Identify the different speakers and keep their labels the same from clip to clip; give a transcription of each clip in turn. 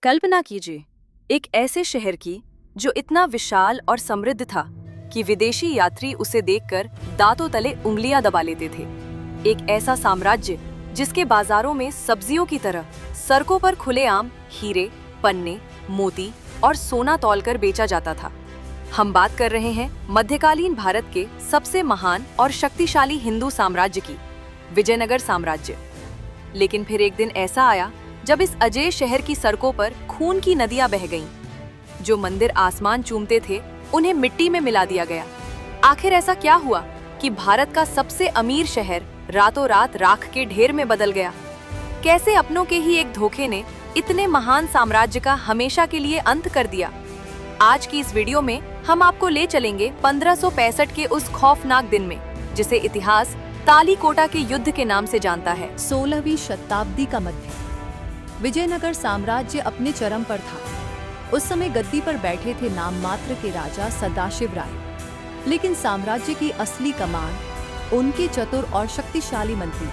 Speaker 1: कल्पना कीजिए, एक ऐसे शहर की जो इतना विशाल और समृद्ध था कि विदेशी यात्री उसे देखकर दांतों तले उंगलियां दबा लेते थे। एक ऐसा साम्राज्य जिसके बाजारों में सब्जियों की तरह सड़कों पर खुलेआम हीरे, पन्ने, मोती और सोना तौलकर बेचा जाता था। हम बात कर रहे हैं मध्यकालीन भारत के सबसे महान और शक्तिशाली हिंदू साम्राज्य की, विजयनगर साम्राज्य। लेकिन फिर एक दिन ऐसा आया जब इस अजेय शहर की सड़कों पर खून की नदियां बह गईं। जो मंदिर आसमान चूमते थे, उन्हें मिट्टी में मिला दिया गया। आखिर ऐसा क्या हुआ कि भारत का सबसे अमीर शहर रातों रात राख के ढेर में बदल गया? कैसे अपनों के ही एक धोखे ने इतने महान साम्राज्य का हमेशा के लिए अंत कर दिया? आज की इस वीडियो में हम आपको ले चलेंगे 1565 के उस खौफनाक दिन में, जिसे इतिहास तालीकोटा के युद्ध के नाम से जानता है।
Speaker 2: 16वीं शताब्दी का मध्य विजयनगर साम्राज्य अपने चरम पर था। उस समय गद्दी पर बैठे थे नाम मात्र के राजा सदाशिव राय, लेकिन साम्राज्य की असली कमान उनके चतुर और शक्तिशाली मंत्री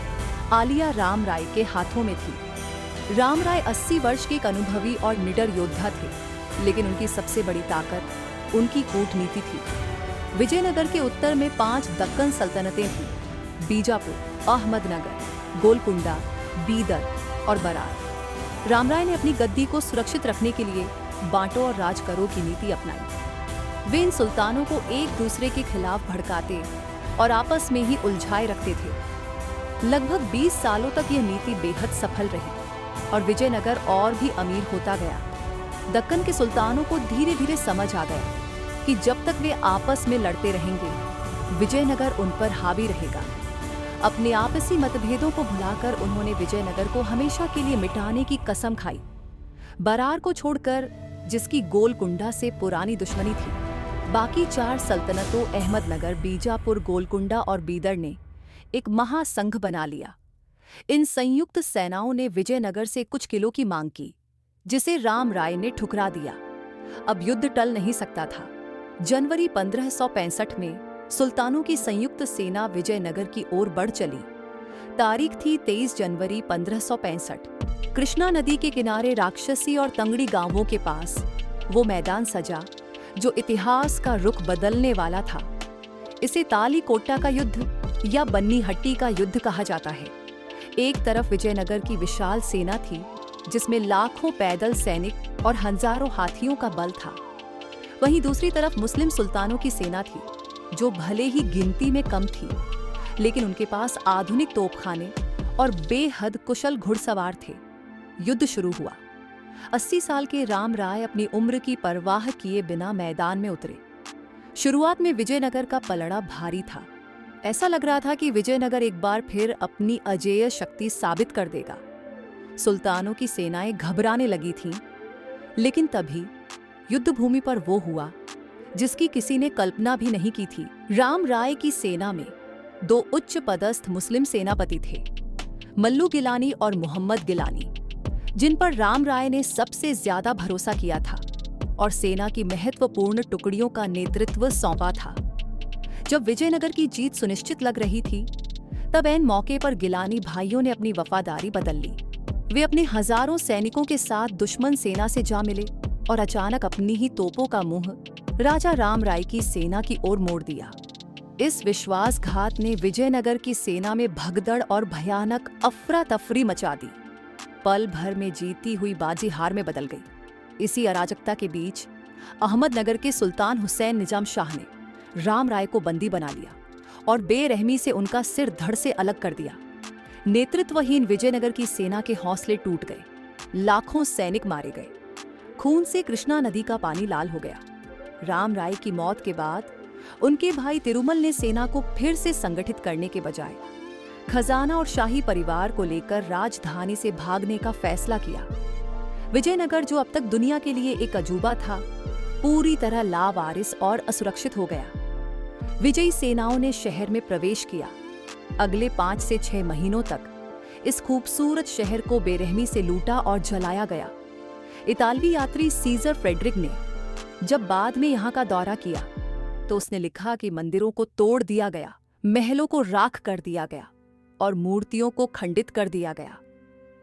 Speaker 2: आलिया राम राय के हाथों में थी। राम राय 80 वर्ष के एक अनुभवी और निडर योद्धा थे, लेकिन उनकी सबसे बड़ी ताकत उनकी कूटनीति थी। विजयनगर के उत्तर में 5 दक्कन सल्तनतें थीं: बीजापुर, अहमदनगर, गोलकुंडा, बीदर और बरार। रामराय ने अपनी गद्दी को सुरक्षित रखने के लिए बांटो और राज करो की नीति अपनाई। वे इन सुल्तानों को एक दूसरे के खिलाफ भड़काते और आपस में ही उलझाए रखते थे। लगभग 20 सालों तक यह नीति बेहद सफल रही और विजयनगर और भी अमीर होता गया। दक्कन के सुल्तानों को धीरे धीरे समझ आ गया कि जब तक वे आपस में लड़ते रहेंगे, विजयनगर उन पर हावी रहेगा। अपने आपसी मतभेदों को भुलाकर उन्होंने विजयनगर को हमेशा के लिए मिटाने की कसम खाई। बरार को छोड़कर, जिसकी गोलकुंडा से पुरानी दुश्मनी थी, बाकी 4 सल्तनतों अहमदनगर, बीजापुर, गोलकुंडा और बीदर ने एक महासंघ बना लिया। इन संयुक्त सेनाओं ने विजयनगर से कुछ किलों की मांग की, जिसे राम राय ने ठुकरा दिया। अब युद्ध टल नहीं सकता था। जनवरी 1565 में सुल्तानों की संयुक्त सेना विजयनगर की ओर बढ़ चली। तारीख थी 23 जनवरी 1565। कृष्णा नदी के किनारे राक्षसी और तंगड़ी गांवों के पास वो मैदान सजा जो इतिहास का रुख बदलने वाला था। इसे तालीकोटा का युद्ध या बन्नीहट्टी का युद्ध कहा जाता है। एक तरफ विजयनगर की विशाल सेना थी, जिसमें लाखों पैदल सैनिक और हजारों हाथियों का बल था। वहीं दूसरी तरफ मुस्लिम सुल्तानों की सेना थी, जो भले ही गिनती में कम थी, लेकिन उनके पास आधुनिक तोपखाने और बेहद कुशल घुड़सवार थे। युद्ध शुरू हुआ। 80 साल के राम राय अपनी उम्र की परवाह किए बिना मैदान में उतरे। शुरुआत में विजयनगर का पलड़ा भारी था। ऐसा लग रहा था कि विजयनगर एक बार फिर अपनी अजेय शक्ति साबित कर देगा। सुल्तानों की सेनाएं घबराने लगी थीं, लेकिन तभी युद्ध भूमि पर वो हुआ जिसकी किसी ने कल्पना भी नहीं की थी। राम राय की सेना में 2 उच्च पदस्थ मुस्लिम सेनापति थे, मल्लू गिलानी और मोहम्मद गिलानी, जिन पर राम राय ने सबसे ज्यादा भरोसा किया था और सेना की महत्वपूर्ण टुकड़ियों का नेतृत्व सौंपा था। जब विजयनगर की जीत सुनिश्चित लग रही थी, तब ऐन मौके पर गिलानी भाइयों ने अपनी वफादारी बदल ली। वे अपने हजारों सैनिकों के साथ दुश्मन सेना से जा मिले और अचानक अपनी ही तोपों का मुंह राजा राम राय की सेना की ओर मोड़ दिया। इस विश्वासघात ने विजयनगर की सेना में भगदड़ और भयानक अफरा तफरी मचा दी। पल भर में जीती हुई बाजी हार में बदल गई। इसी अराजकता के बीच अहमदनगर के सुल्तान हुसैन निजाम शाह ने राम राय को बंदी बना लिया और बेरहमी से उनका सिर धड़ से अलग कर दिया। नेतृत्वहीन विजयनगर की सेना के हौसले टूट गए। लाखों सैनिक मारे गए। खून से कृष्णा नदी का पानी लाल हो गया। राम राय की मौत के बाद उनके भाई तिरुमल ने सेना को फिर से संगठित करने के बजाय खजाना और शाही परिवार को लेकर राजधानी से भागने का फैसला किया। विजयनगर, जो अब तक दुनिया के लिए एक अजूबा था, पूरी तरह लावारिस और असुरक्षित हो गया। विजयी सेनाओं ने शहर में प्रवेश किया। अगले 5 से 6 महीनों तक इस खूबसूरत शहर को बेरहमी से लूटा और जलाया गया। इतालवी यात्री सीजर फ्रेडरिक ने जब बाद में यहाँ का दौरा किया, तो उसने लिखा कि मंदिरों को तोड़ दिया गया, महलों को राख कर दिया गया और मूर्तियों को खंडित कर दिया गया।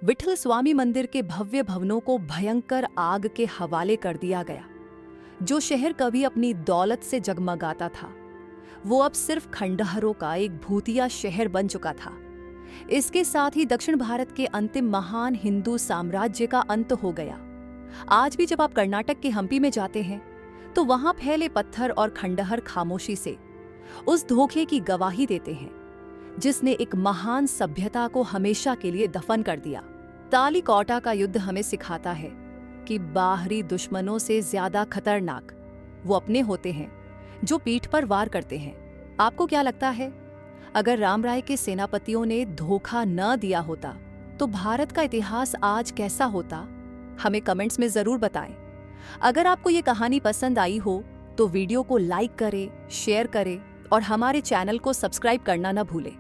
Speaker 2: विठल स्वामी मंदिर के भव्य भवनों को भयंकर आग के हवाले कर दिया गया। जो शहर कभी अपनी दौलत से जगमगाता था, वो अब सिर्फ खंडहरों का एक भूतिया शहर बन चुका था। इसके साथ ही दक्षिण भारत के अंतिम महान हिंदू साम्राज्य का अंत हो गया। आज भी जब आप कर्नाटक के हम्पी में जाते हैं, तो वहां फैले पत्थर और खंडहर खामोशी से उस धोखे की गवाही देते हैं जिसने एक महान सभ्यता को हमेशा के लिए दफन कर दिया। तालीकोटा का युद्ध हमें सिखाता है कि बाहरी दुश्मनों से ज्यादा खतरनाक वो अपने होते हैं जो पीठ पर वार करते हैं। आपको क्या लगता है, अगर राम राय के सेनापतियों ने धोखा न दिया होता तो भारत का इतिहास आज कैसा होता? हमें कमेंट्स में जरूर बताएं। अगर आपको ये कहानी पसंद आई हो तो वीडियो को लाइक करें, शेयर करें और हमारे चैनल को सब्सक्राइब करना न भूलें।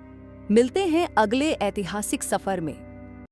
Speaker 2: मिलते हैं अगले ऐतिहासिक सफर में।